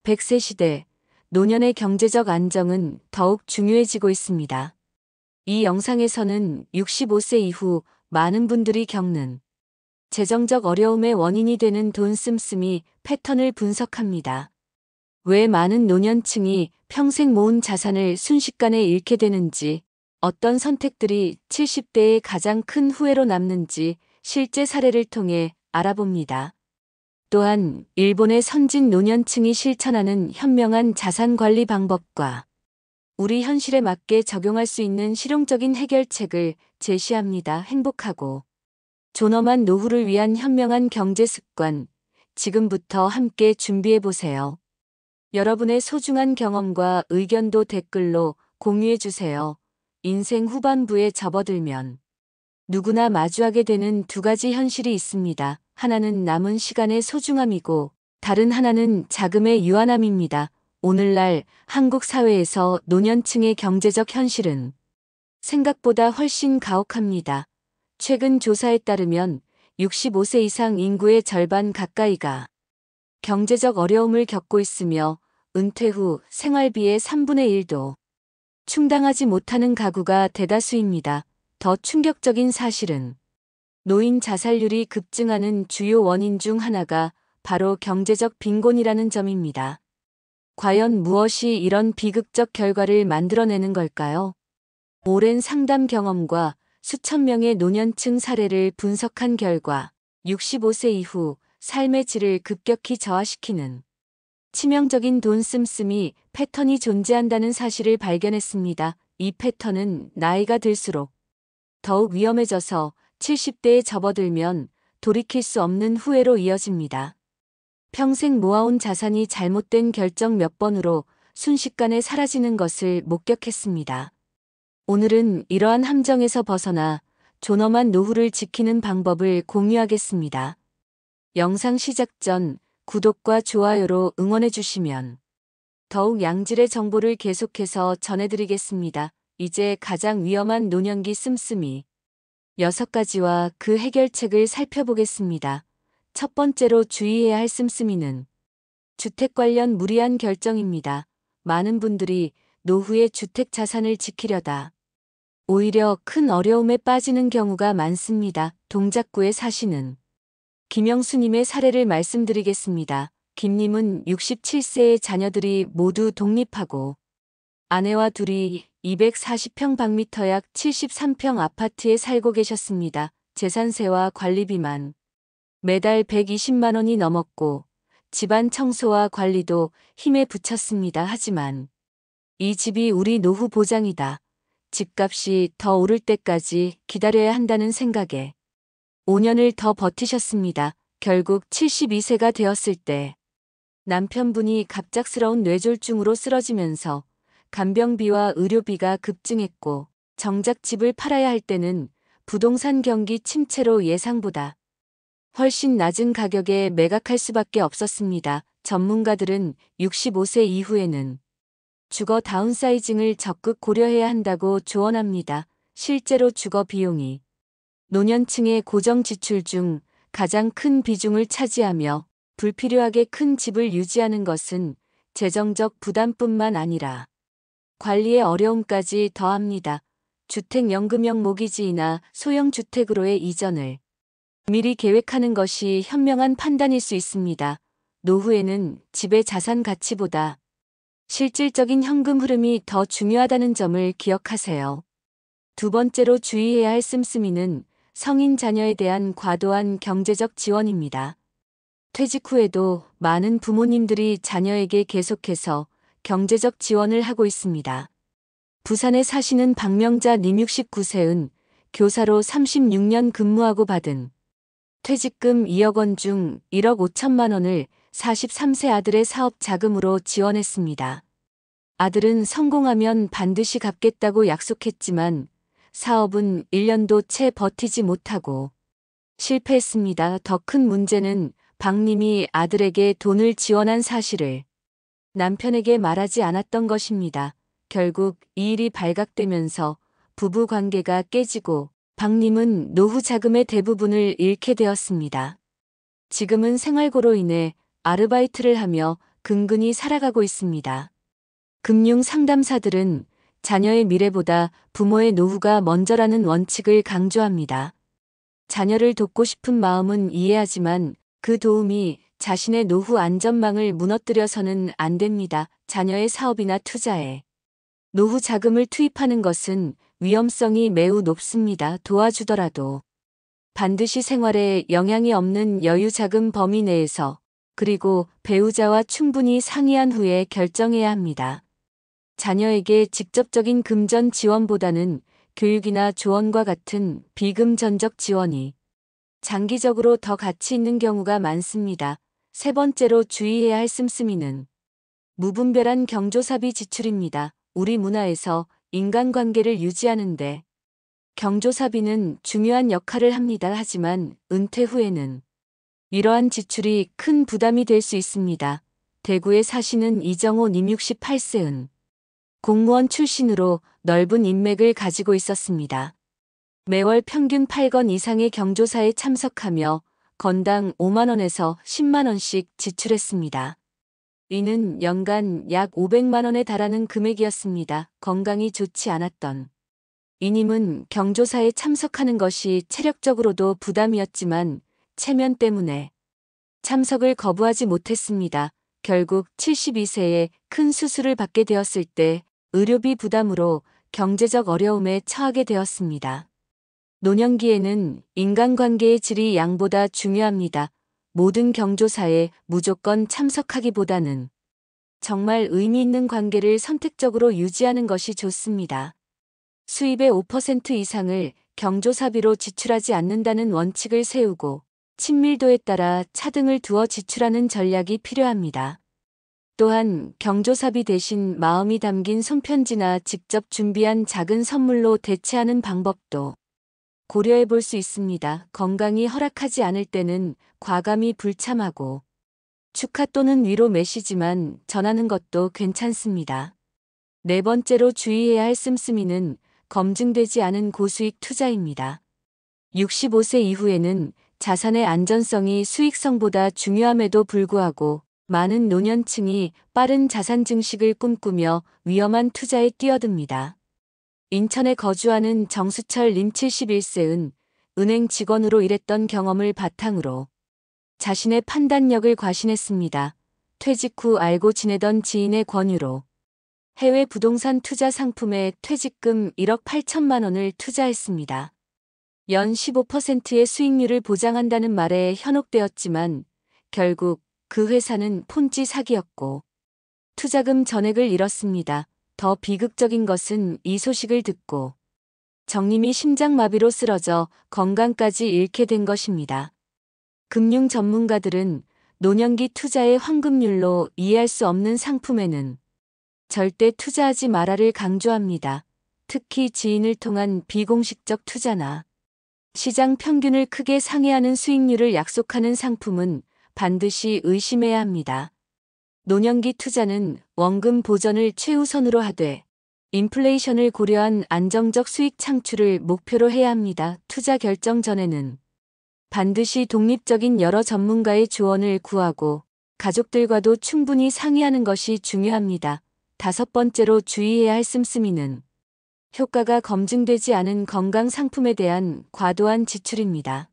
100세 시대, 노년의 경제적 안정은 더욱 중요해지고 있습니다. 이 영상에서는 65세 이후 많은 분들이 겪는 재정적 어려움의 원인이 되는 돈 씀씀이 패턴을 분석합니다. 왜 많은 노년층이 평생 모은 자산을 순식간에 잃게 되는지, 어떤 선택들이 70대의 가장 큰 후회로 남는지 실제 사례를 통해 알아봅니다. 또한 일본의 선진 노년층이 실천하는 현명한 자산 관리 방법과 우리 현실에 맞게 적용할 수 있는 실용적인 해결책을 제시합니다. 행복하고 존엄한 노후를 위한 현명한 경제 습관, 지금부터 함께 준비해 보세요. 여러분의 소중한 경험과 의견도 댓글로 공유해 주세요. 인생 후반부에 접어들면 누구나 마주하게 되는 두 가지 현실이 있습니다. 하나는 남은 시간의 소중함이고 다른 하나는 자금의 유한함입니다. 오늘날 한국 사회에서 노년층의 경제적 현실은 생각보다 훨씬 가혹합니다. 최근 조사에 따르면 65세 이상 인구의 절반 가까이가 경제적 어려움을 겪고 있으며 은퇴 후 생활비의 3분의 1도 충당하지 못하는 가구가 대다수입니다. 더 충격적인 사실은 노인 자살률이 급증하는 주요 원인 중 하나가 바로 경제적 빈곤이라는 점입니다. 과연 무엇이 이런 비극적 결과를 만들어내는 걸까요? 오랜 상담 경험과 수천 명의 노년층 사례를 분석한 결과 65세 이후 삶의 질을 급격히 저하시키는 치명적인 돈 씀씀이 패턴이 존재한다는 사실을 발견했습니다. 이 패턴은 나이가 들수록 더욱 위험해져서 70대에 접어들면 돌이킬 수 없는 후회로 이어집니다. 평생 모아온 자산이 잘못된 결정 몇 번으로 순식간에 사라지는 것을 목격했습니다. 오늘은 이러한 함정에서 벗어나 존엄한 노후를 지키는 방법을 공유하겠습니다. 영상 시작 전 구독과 좋아요로 응원해 주시면 더욱 양질의 정보를 계속해서 전해드리겠습니다. 이제 가장 위험한 노년기 씀씀이 6가지와 그 해결책을 살펴보겠습니다. 첫 번째로 주의해야 할 씀씀이는 주택 관련 무리한 결정입니다. 많은 분들이 노후에 주택 자산을 지키려다 오히려 큰 어려움에 빠지는 경우가 많습니다. 동작구에 사시는 김영수님의 사례를 말씀드리겠습니다. 김님은 67세의 자녀들이 모두 독립하고 아내와 둘이 240평 방미터 약 73평 아파트에 살고 계셨습니다. 재산세와 관리비만 매달 120만 원이 넘었고 집안 청소와 관리도 힘에 부쳤습니다. 하지만 이 집이 우리 노후 보장이다. 집값이 더 오를 때까지 기다려야 한다는 생각에 5년을 더 버티셨습니다. 결국 72세가 되었을 때 남편분이 갑작스러운 뇌졸중으로 쓰러지면서 간병비와 의료비가 급증했고 정작 집을 팔아야 할 때는 부동산 경기 침체로 예상보다 훨씬 낮은 가격에 매각할 수밖에 없었습니다. 전문가들은 65세 이후에는 주거 다운사이징을 적극 고려해야 한다고 조언합니다. 실제로 주거 비용이 노년층의 고정 지출 중 가장 큰 비중을 차지하며 불필요하게 큰 집을 유지하는 것은 재정적 부담뿐만 아니라 관리의 어려움까지 더합니다. 주택연금형 모기지이나 소형주택으로의 이전을 미리 계획하는 것이 현명한 판단일 수 있습니다. 노후에는 집의 자산 가치보다 실질적인 현금 흐름이 더 중요하다는 점을 기억하세요. 두 번째로 주의해야 할 씀씀이는 성인 자녀에 대한 과도한 경제적 지원입니다. 퇴직 후에도 많은 부모님들이 자녀에게 계속해서 경제적 지원을 하고 있습니다. 부산에 사시는 박명자 님 69세은 교사로 36년 근무하고 받은 퇴직금 2억 원 중 1억 5천만 원을 43세 아들의 사업 자금으로 지원했습니다. 아들은 성공하면 반드시 갚겠다고 약속했지만 사업은 1년도 채 버티지 못하고 실패했습니다. 더 큰 문제는 박님이 아들에게 돈을 지원한 사실을 남편에게 말하지 않았던 것입니다. 결국 이 일이 발각되면서 부부 관계가 깨지고 박님은 노후 자금의 대부분을 잃게 되었습니다. 지금은 생활고로 인해 아르바이트를 하며 근근히 살아가고 있습니다. 금융 상담사들은 자녀의 미래보다 부모의 노후가 먼저라는 원칙을 강조합니다. 자녀를 돕고 싶은 마음은 이해하지만 그 도움이 자신의 노후 안전망을 무너뜨려서는 안 됩니다. 자녀의 사업이나 투자에 노후 자금을 투입하는 것은 위험성이 매우 높습니다. 도와주더라도 반드시 생활에 영향이 없는 여유 자금 범위 내에서, 그리고 배우자와 충분히 상의한 후에 결정해야 합니다. 자녀에게 직접적인 금전 지원보다는 교육이나 조언과 같은 비금전적 지원이 장기적으로 더 가치 있는 경우가 많습니다. 세 번째로 주의해야 할 씀씀이는 무분별한 경조사비 지출입니다. 우리 문화에서 인간관계를 유지하는데 경조사비는 중요한 역할을 합니다. 하지만 은퇴 후에는 이러한 지출이 큰 부담이 될 수 있습니다. 대구에 사시는 이정호 님 68세은 공무원 출신으로 넓은 인맥을 가지고 있었습니다. 매월 평균 8건 이상의 경조사에 참석하며 건당 5만 원에서 10만 원씩 지출했습니다. 이는 연간 약 500만 원에 달하는 금액이었습니다. 건강이 좋지 않았던 이님은 경조사에 참석하는 것이 체력적으로도 부담이었지만 체면 때문에 참석을 거부하지 못했습니다. 결국 72세에 큰 수술을 받게 되었을 때 의료비 부담으로 경제적 어려움에 처하게 되었습니다. 노년기에는 인간관계의 질이 양보다 중요합니다. 모든 경조사에 무조건 참석하기보다는 정말 의미 있는 관계를 선택적으로 유지하는 것이 좋습니다. 수입의 5% 이상을 경조사비로 지출하지 않는다는 원칙을 세우고 친밀도에 따라 차등을 두어 지출하는 전략이 필요합니다. 또한 경조사비 대신 마음이 담긴 손편지나 직접 준비한 작은 선물로 대체하는 방법도 고려해 볼 수 있습니다. 건강이 허락하지 않을 때는 과감히 불참하고 축하 또는 위로 메시지만 전하는 것도 괜찮습니다. 네 번째로 주의해야 할 씀씀이는 검증되지 않은 고수익 투자입니다. 65세 이후에는 자산의 안전성이 수익성보다 중요함에도 불구하고 많은 노년층이 빠른 자산 증식을 꿈꾸며 위험한 투자에 뛰어듭니다. 인천에 거주하는 정수철 님 71세은 은행 직원으로 일했던 경험을 바탕으로 자신의 판단력을 과신했습니다. 퇴직 후 알고 지내던 지인의 권유로 해외 부동산 투자 상품에 퇴직금 1억 8천만 원을 투자했습니다. 연 15%의 수익률을 보장한다는 말에 현혹되었지만 결국 그 회사는 폰지 사기였고 투자금 전액을 잃었습니다. 더 비극적인 것은 이 소식을 듣고 정님이 심장마비로 쓰러져 건강까지 잃게 된 것입니다. 금융 전문가들은 노년기 투자의 황금률로 이해할 수 없는 상품에는 절대 투자하지 말아를 강조합니다. 특히 지인을 통한 비공식적 투자나 시장 평균을 크게 상회하는 수익률을 약속하는 상품은 반드시 의심해야 합니다. 노년기 투자는 원금 보전을 최우선으로 하되 인플레이션을 고려한 안정적 수익 창출을 목표로 해야 합니다. 투자 결정 전에는 반드시 독립적인 여러 전문가의 조언을 구하고 가족들과도 충분히 상의하는 것이 중요합니다. 다섯 번째로 주의해야 할 씀씀이는 효과가 검증되지 않은 건강 상품에 대한 과도한 지출입니다.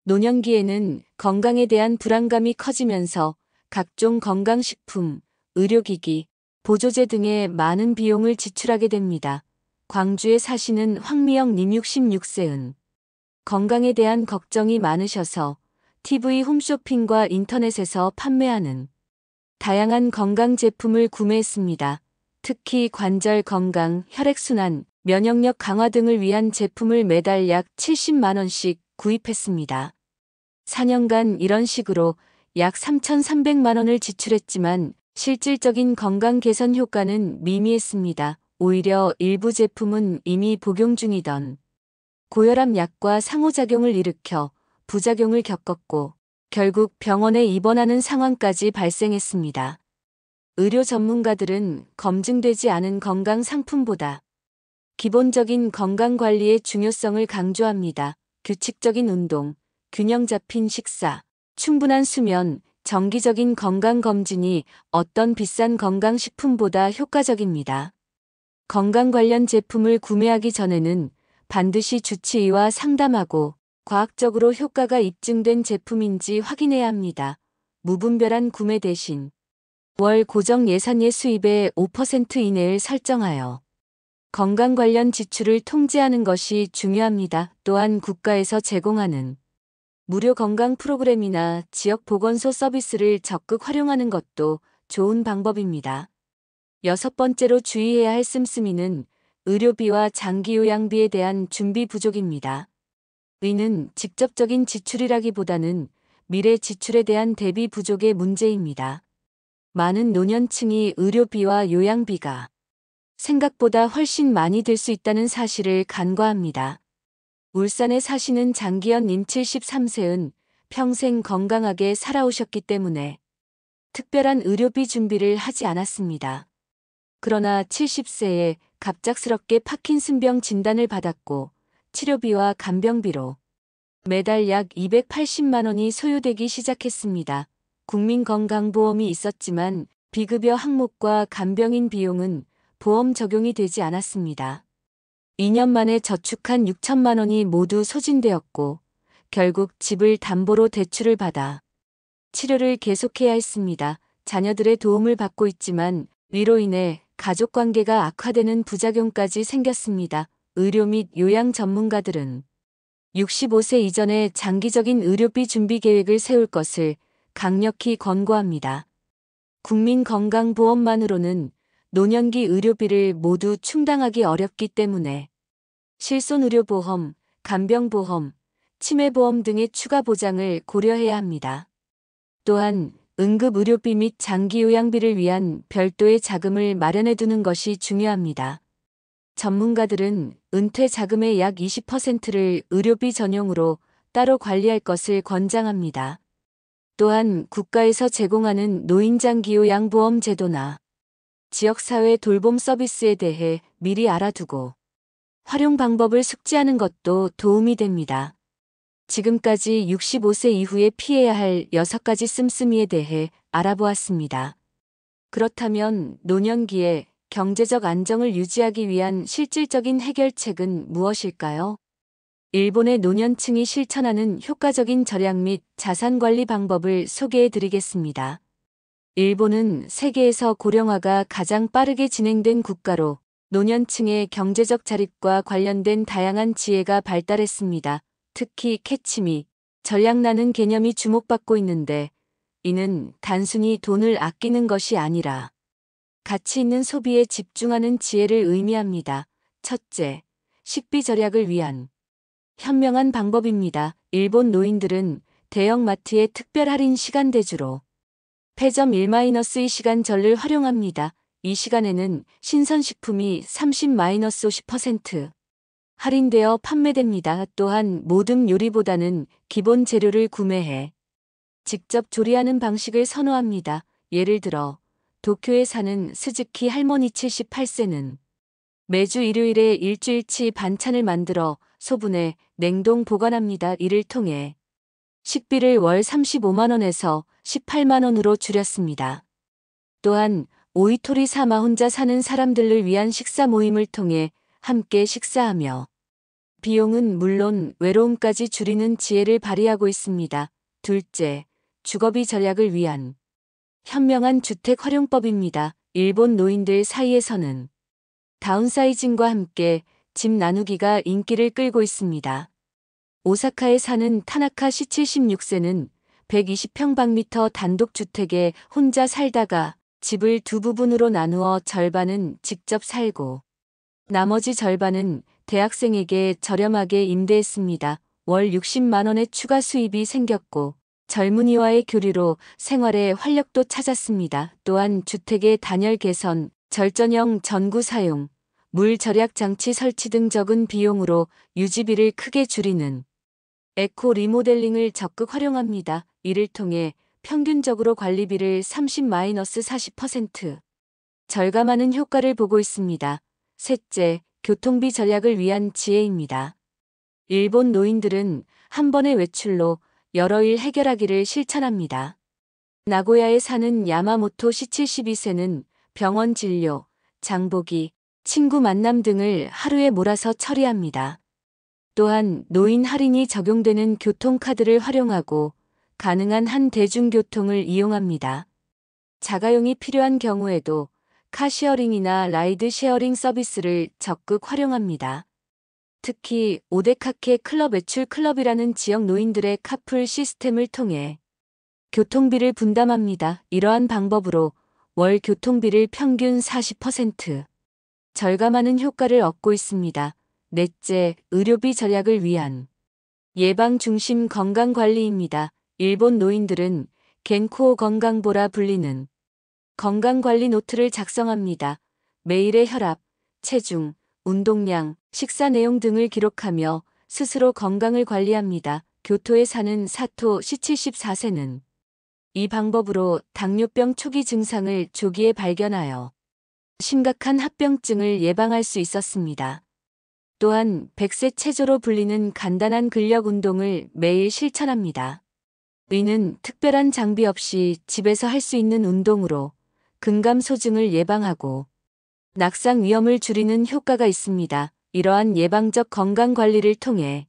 노년기에는 건강에 대한 불안감이 커지면서 각종 건강식품, 의료기기, 보조제 등에 많은 비용을 지출하게 됩니다. 광주에 사시는 황미영 님 66세은 건강에 대한 걱정이 많으셔서 TV 홈쇼핑과 인터넷에서 판매하는 다양한 건강 제품을 구매했습니다. 특히 관절 건강, 혈액순환, 면역력 강화 등을 위한 제품을 매달 약 70만 원씩 구입했습니다. 4년간 이런 식으로 약 3,300만 원을 지출했지만 실질적인 건강 개선 효과는 미미했습니다. 오히려 일부 제품은 이미 복용 중이던 고혈압 약과 상호작용을 일으켜 부작용을 겪었고 결국 병원에 입원하는 상황까지 발생했습니다. 의료 전문가들은 검증되지 않은 건강 상품보다 기본적인 건강관리의 중요성을 강조합니다. 규칙적인 운동, 균형 잡힌 식사, 충분한 수면, 정기적인 건강검진이 어떤 비싼 건강식품보다 효과적입니다. 건강 관련 제품을 구매하기 전에는 반드시 주치의와 상담하고 과학적으로 효과가 입증된 제품인지 확인해야 합니다. 무분별한 구매 대신 월 고정 예산의 수입의 5% 이내를 설정하여 건강 관련 지출을 통제하는 것이 중요합니다. 또한 국가에서 제공하는 무료 건강 프로그램이나 지역 보건소 서비스를 적극 활용하는 것도 좋은 방법입니다. 여섯 번째로 주의해야 할 씀씀이는 의료비와 장기 요양비에 대한 준비 부족입니다. 이는 직접적인 지출이라기보다는 미래 지출에 대한 대비 부족의 문제입니다. 많은 노년층이 의료비와 요양비가 생각보다 훨씬 많이 들 수 있다는 사실을 간과합니다. 울산에 사시는 장기현 님 73세은 평생 건강하게 살아오셨기 때문에 특별한 의료비 준비를 하지 않았습니다. 그러나 70세에 갑작스럽게 파킨슨병 진단을 받았고 치료비와 간병비로 매달 약 280만 원이 소요되기 시작했습니다. 국민건강보험이 있었지만 비급여 항목과 간병인 비용은 보험 적용이 되지 않았습니다. 2년 만에 저축한 6천만 원이 모두 소진되었고 결국 집을 담보로 대출을 받아 치료를 계속해야 했습니다. 자녀들의 도움을 받고 있지만 위로 인해 가족관계가 악화되는 부작용까지 생겼습니다. 의료 및 요양 전문가들은 65세 이전에 장기적인 의료비 준비 계획을 세울 것을 강력히 권고합니다. 국민건강보험만으로는 노년기 의료비를 모두 충당하기 어렵기 때문에 실손의료보험, 간병보험, 치매보험 등의 추가 보장을 고려해야 합니다. 또한 응급의료비 및 장기요양비를 위한 별도의 자금을 마련해 두는 것이 중요합니다. 전문가들은 은퇴 자금의 약 20%를 의료비 전용으로 따로 관리할 것을 권장합니다. 또한 국가에서 제공하는 노인장기요양보험 제도나 지역사회 돌봄 서비스에 대해 미리 알아두고 활용 방법을 숙지하는 것도 도움이 됩니다. 지금까지 65세 이후에 피해야 할 6가지 씀씀이에 대해 알아보았습니다. 그렇다면 노년기에 경제적 안정을 유지하기 위한 실질적인 해결책은 무엇일까요? 일본의 노년층이 실천하는 효과적인 절약 및 자산관리 방법을 소개해 드리겠습니다. 일본은 세계에서 고령화가 가장 빠르게 진행된 국가로 노년층의 경제적 자립과 관련된 다양한 지혜가 발달했습니다. 특히 캐치미, 전략라는 개념이 주목받고 있는데 이는 단순히 돈을 아끼는 것이 아니라 가치 있는 소비에 집중하는 지혜를 의미합니다. 첫째, 식비 절약을 위한 현명한 방법입니다. 일본 노인들은 대형 마트의 특별 할인 시간 대주로 패점 1-2 시간절을 활용합니다. 이 시간에는 신선식품이 30-50% 할인되어 판매됩니다. 또한 모든 요리보다는 기본 재료를 구매해 직접 조리하는 방식을 선호합니다. 예를 들어 도쿄에 사는 스즈키 할머니 78세는 매주 일요일에 일주일치 반찬을 만들어 소분해 냉동 보관합니다. 이를 통해 식비를 월 35만 원에서 18만 원으로 줄였습니다. 또한 오이토리 사마 혼자 사는 사람들을 위한 식사 모임을 통해 함께 식사하며 비용은 물론 외로움까지 줄이는 지혜를 발휘하고 있습니다. 둘째, 주거비 절약을 위한 현명한 주택 활용법입니다. 일본 노인들 사이에서는 다운사이징과 함께 집 나누기가 인기를 끌고 있습니다. 오사카에 사는 타나카 씨 76세는 120평방미터 단독주택에 혼자 살다가 집을 두 부분으로 나누어 절반은 직접 살고 나머지 절반은 대학생에게 저렴하게 임대했습니다. 월 60만 원의 추가 수입이 생겼고 젊은이와의 교류로 생활에 활력도 찾았습니다. 또한 주택의 단열 개선, 절전형 전구 사용, 물 절약 장치 설치 등 적은 비용으로 유지비를 크게 줄이는 에코 리모델링을 적극 활용합니다. 이를 통해 평균적으로 관리비를 30-40% 절감하는 효과를 보고 있습니다. 셋째, 교통비 절약을 위한 지혜입니다. 일본 노인들은 한 번의 외출로 여러 일 해결하기를 실천합니다. 나고야에 사는 야마모토 씨 72세는 병원 진료, 장보기, 친구 만남 등을 하루에 몰아서 처리합니다. 또한 노인 할인이 적용되는 교통카드를 활용하고 가능한 한 대중교통을 이용합니다. 자가용이 필요한 경우에도 카시어링이나 라이드 쉐어링 서비스를 적극 활용합니다. 특히 오데카케 클럽 외출 클럽이라는 지역 노인들의 카풀 시스템을 통해 교통비를 분담합니다. 이러한 방법으로 월 교통비를 평균 40% 절감하는 효과를 얻고 있습니다. 넷째, 의료비 절약을 위한 예방 중심 건강관리입니다. 일본 노인들은 겐코오 건강보라 불리는 건강관리 노트를 작성합니다. 매일의 혈압, 체중, 운동량, 식사 내용 등을 기록하며 스스로 건강을 관리합니다. 교토에 사는 사토 씨 74세는 이 방법으로 당뇨병 초기 증상을 조기에 발견하여 심각한 합병증을 예방할 수 있었습니다. 또한 100세 체조로 불리는 간단한 근력 운동을 매일 실천합니다. 이는 특별한 장비 없이 집에서 할 수 있는 운동으로 근감소증을 예방하고 낙상 위험을 줄이는 효과가 있습니다. 이러한 예방적 건강관리를 통해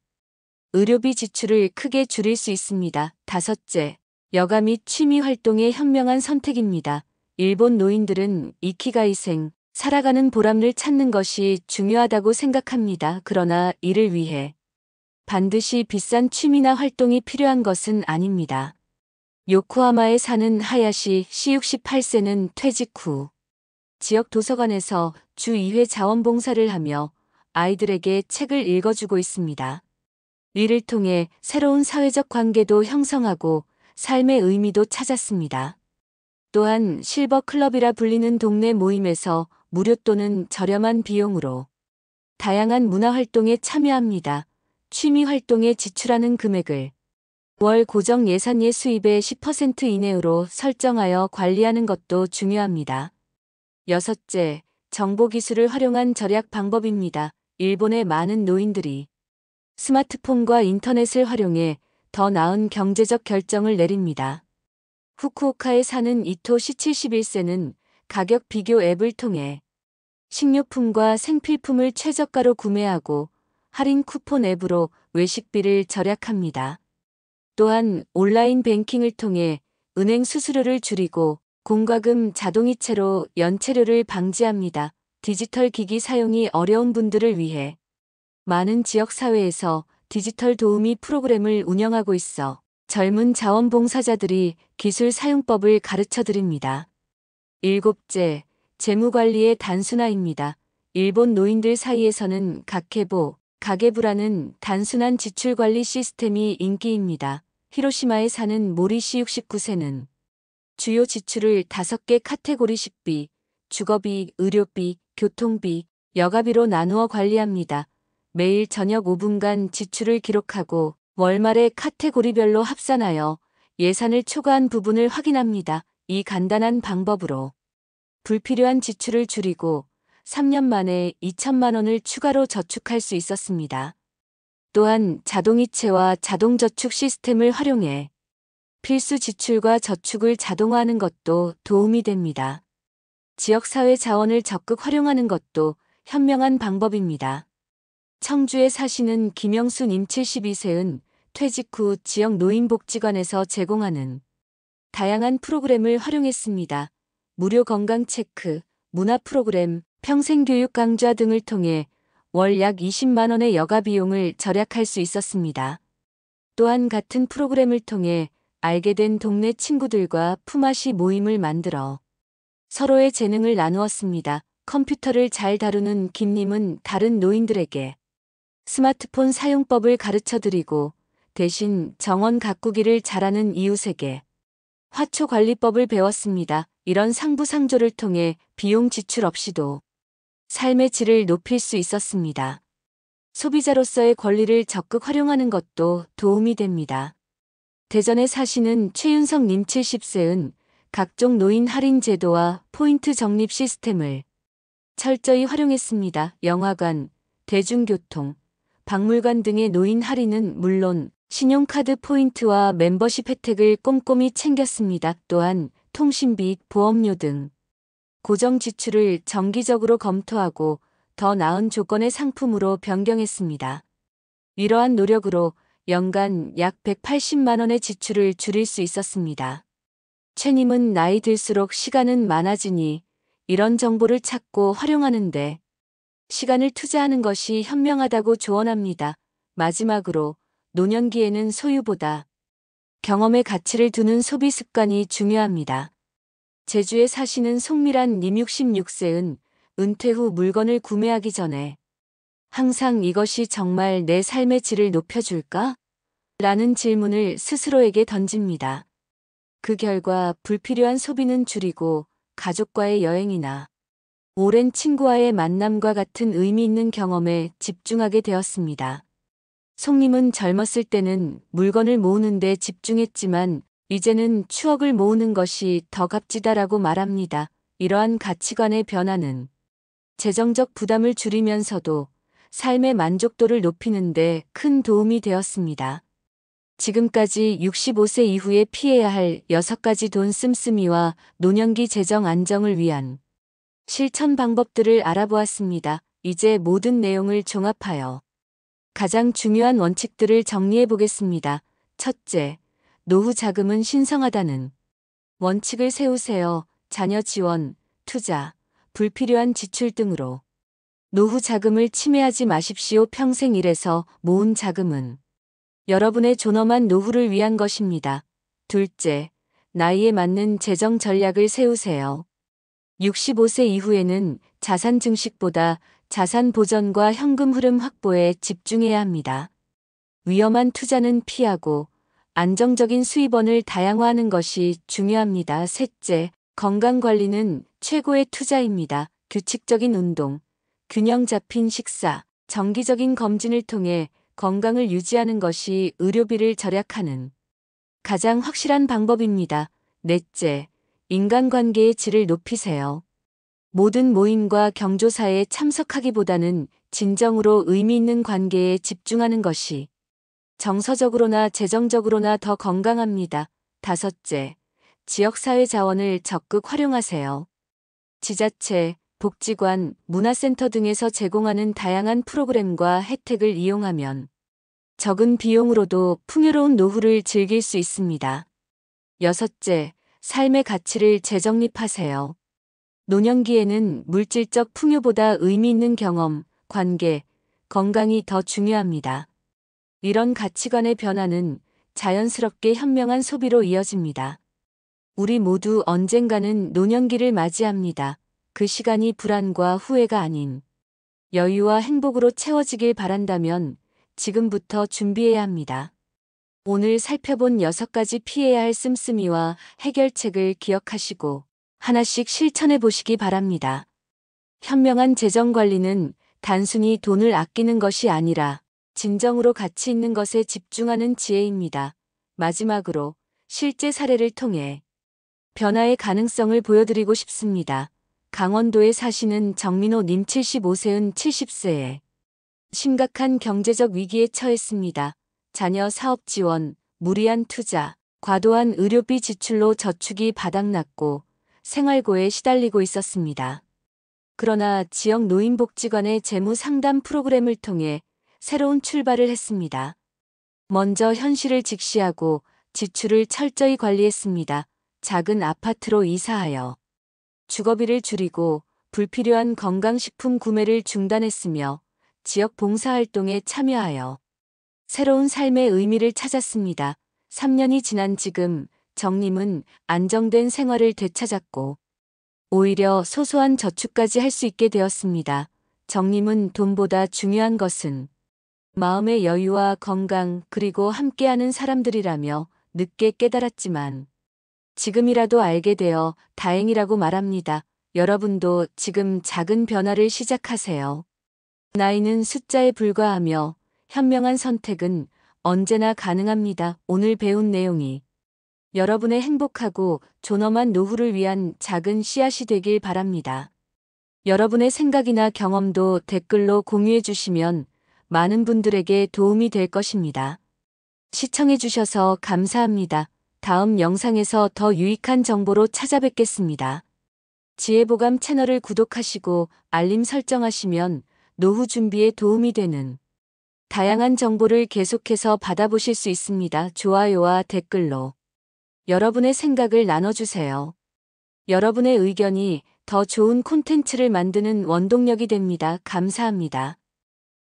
의료비 지출을 크게 줄일 수 있습니다. 다섯째, 여가 및 취미 활동의 현명한 선택입니다. 일본 노인들은 이키가이생, 살아가는 보람을 찾는 것이 중요하다고 생각합니다. 그러나 이를 위해 반드시 비싼 취미나 활동이 필요한 것은 아닙니다. 요코하마에 사는 하야시 씨 68세는 퇴직 후 지역 도서관에서 주 2회 자원봉사를 하며 아이들에게 책을 읽어주고 있습니다. 이를 통해 새로운 사회적 관계도 형성하고 삶의 의미도 찾았습니다. 또한 실버 클럽이라 불리는 동네 모임에서 무료 또는 저렴한 비용으로 다양한 문화활동에 참여합니다. 취미 활동에 지출하는 금액을 월 고정 예산의 수입의 10% 이내로 설정하여 관리하는 것도 중요합니다. 여섯째, 정보기술을 활용한 절약 방법입니다. 일본의 많은 노인들이 스마트폰과 인터넷을 활용해 더 나은 경제적 결정을 내립니다. 후쿠오카에 사는 이토 씨 71세는 가격 비교 앱을 통해 식료품과 생필품을 최저가로 구매하고 할인 쿠폰 앱으로 외식비를 절약합니다. 또한 온라인 뱅킹을 통해 은행 수수료를 줄이고 공과금 자동이체로 연체료를 방지합니다. 디지털 기기 사용이 어려운 분들을 위해 많은 지역사회에서 디지털 도우미 프로그램을 운영하고 있어 젊은 자원봉사자들이 기술 사용법을 가르쳐 드립니다. 일곱째, 재무관리의 단순화입니다. 일본 노인들 사이에서는 가케보, 가계부라는 단순한 지출관리 시스템이 인기입니다. 히로시마에 사는 모리 씨 69세는 주요 지출을 5개 카테고리 식비, 주거비, 의료비, 교통비, 여가비로 나누어 관리합니다. 매일 저녁 5분간 지출을 기록하고 월말에 카테고리별로 합산하여 예산을 초과한 부분을 확인합니다. 이 간단한 방법으로 불필요한 지출을 줄이고 3년 만에 2천만 원을 추가로 저축할 수 있었습니다. 또한 자동이체와 자동저축 시스템을 활용해 필수 지출과 저축을 자동화하는 것도 도움이 됩니다. 지역사회 자원을 적극 활용하는 것도 현명한 방법입니다. 청주에 사시는 김영수 님 72세은 퇴직 후 지역 노인복지관에서 제공하는 다양한 프로그램을 활용했습니다. 무료 건강체크, 문화 프로그램, 평생교육 강좌 등을 통해 월 약 20만 원의 여가 비용을 절약할 수 있었습니다. 또한 같은 프로그램을 통해 알게 된 동네 친구들과 품앗이 모임을 만들어 서로의 재능을 나누었습니다. 컴퓨터를 잘 다루는 김님은 다른 노인들에게 스마트폰 사용법을 가르쳐드리고 대신 정원 가꾸기를 잘하는 이웃에게 화초 관리법을 배웠습니다. 이런 상부상조를 통해 비용 지출 없이도 삶의 질을 높일 수 있었습니다. 소비자로서의 권리를 적극 활용하는 것도 도움이 됩니다. 대전에 사시는 최윤석 님 70세은 각종 노인 할인 제도와 포인트 적립 시스템을 철저히 활용했습니다. 영화관, 대중교통, 박물관 등의 노인 할인은 물론 신용카드 포인트와 멤버십 혜택을 꼼꼼히 챙겼습니다. 또한 통신비, 보험료 등 고정 지출을 정기적으로 검토하고 더 나은 조건의 상품으로 변경했습니다. 이러한 노력으로 연간 약 180만 원의 지출을 줄일 수 있었습니다. 최님은 나이 들수록 시간은 많아지니 이런 정보를 찾고 활용하는데 시간을 투자하는 것이 현명하다고 조언합니다. 마지막으로 노년기에는 소유보다 경험의 가치를 두는 소비 습관이 중요합니다. 제주에 사시는 송미란 님 66세은 은퇴 후 물건을 구매하기 전에 항상 이것이 정말 내 삶의 질을 높여줄까? 라는 질문을 스스로에게 던집니다. 그 결과 불필요한 소비는 줄이고 가족과의 여행이나 오랜 친구와의 만남과 같은 의미 있는 경험에 집중하게 되었습니다. 송님은 젊었을 때는 물건을 모으는 데 집중했지만 이제는 추억을 모으는 것이 더 값지다라고 말합니다. 이러한 가치관의 변화는 재정적 부담을 줄이면서도 삶의 만족도를 높이는 데 큰 도움이 되었습니다. 지금까지 65세 이후에 피해야 할 6가지 돈 씀씀이와 노년기 재정 안정을 위한 실천 방법들을 알아보았습니다. 이제 모든 내용을 종합하여 가장 중요한 원칙들을 정리해 보겠습니다. 첫째, 노후 자금은 신성하다는 원칙을 세우세요. 자녀 지원, 투자, 불필요한 지출 등으로 노후 자금을 침해하지 마십시오. 평생 일해서 모은 자금은 여러분의 존엄한 노후를 위한 것입니다. 둘째, 나이에 맞는 재정 전략을 세우세요. 65세 이후에는 자산 증식보다 자산 보전과 현금 흐름 확보에 집중해야 합니다. 위험한 투자는 피하고 안정적인 수입원을 다양화하는 것이 중요합니다. 셋째, 건강 관리는 최고의 투자입니다. 규칙적인 운동, 균형 잡힌 식사, 정기적인 검진을 통해 건강을 유지하는 것이 의료비를 절약하는 가장 확실한 방법입니다. 넷째, 인간관계의 질을 높이세요. 모든 모임과 경조사에 참석하기보다는 진정으로 의미 있는 관계에 집중하는 것이 정서적으로나 재정적으로나 더 건강합니다. 다섯째, 지역사회 자원을 적극 활용하세요. 지자체, 복지관, 문화센터 등에서 제공하는 다양한 프로그램과 혜택을 이용하면 적은 비용으로도 풍요로운 노후를 즐길 수 있습니다. 여섯째, 삶의 가치를 재정립하세요. 노년기에는 물질적 풍요보다 의미 있는 경험, 관계, 건강이 더 중요합니다. 이런 가치관의 변화는 자연스럽게 현명한 소비로 이어집니다. 우리 모두 언젠가는 노년기를 맞이합니다. 그 시간이 불안과 후회가 아닌 여유와 행복으로 채워지길 바란다면 지금부터 준비해야 합니다. 오늘 살펴본 6가지 피해야 할 씀씀이와 해결책을 기억하시고 하나씩 실천해 보시기 바랍니다. 현명한 재정 관리는 단순히 돈을 아끼는 것이 아니라 진정으로 가치 있는 것에 집중하는 지혜입니다. 마지막으로 실제 사례를 통해 변화의 가능성을 보여드리고 싶습니다. 강원도에 사시는 정민호 님 75세은 70세에 심각한 경제적 위기에 처했습니다. 자녀 사업 지원, 무리한 투자, 과도한 의료비 지출로 저축이 바닥났고 생활고에 시달리고 있었습니다. 그러나 지역 노인복지관의 재무 상담 프로그램을 통해 새로운 출발을 했습니다. 먼저 현실을 직시하고 지출을 철저히 관리했습니다. 작은 아파트로 이사하여 주거비를 줄이고 불필요한 건강식품 구매를 중단했으며 지역 봉사활동에 참여하여 새로운 삶의 의미를 찾았습니다. 3년이 지난 지금 정님은 안정된 생활을 되찾았고 오히려 소소한 저축까지 할 수 있게 되었습니다. 정님은 돈보다 중요한 것은 마음의 여유와 건강 그리고 함께하는 사람들이라며 늦게 깨달았지만 지금이라도 알게 되어 다행이라고 말합니다. 여러분도 지금 작은 변화를 시작하세요. 나이는 숫자에 불과하며 현명한 선택은 언제나 가능합니다. 오늘 배운 내용이 여러분의 행복하고 존엄한 노후를 위한 작은 씨앗이 되길 바랍니다. 여러분의 생각이나 경험도 댓글로 공유해 주시면 많은 분들에게 도움이 될 것입니다. 시청해주셔서 감사합니다. 다음 영상에서 더 유익한 정보로 찾아뵙겠습니다. 지혜보감 채널을 구독하시고 알림 설정하시면 노후 준비에 도움이 되는 다양한 정보를 계속해서 받아보실 수 있습니다. 좋아요와 댓글로 여러분의 생각을 나눠주세요. 여러분의 의견이 더 좋은 콘텐츠를 만드는 원동력이 됩니다. 감사합니다.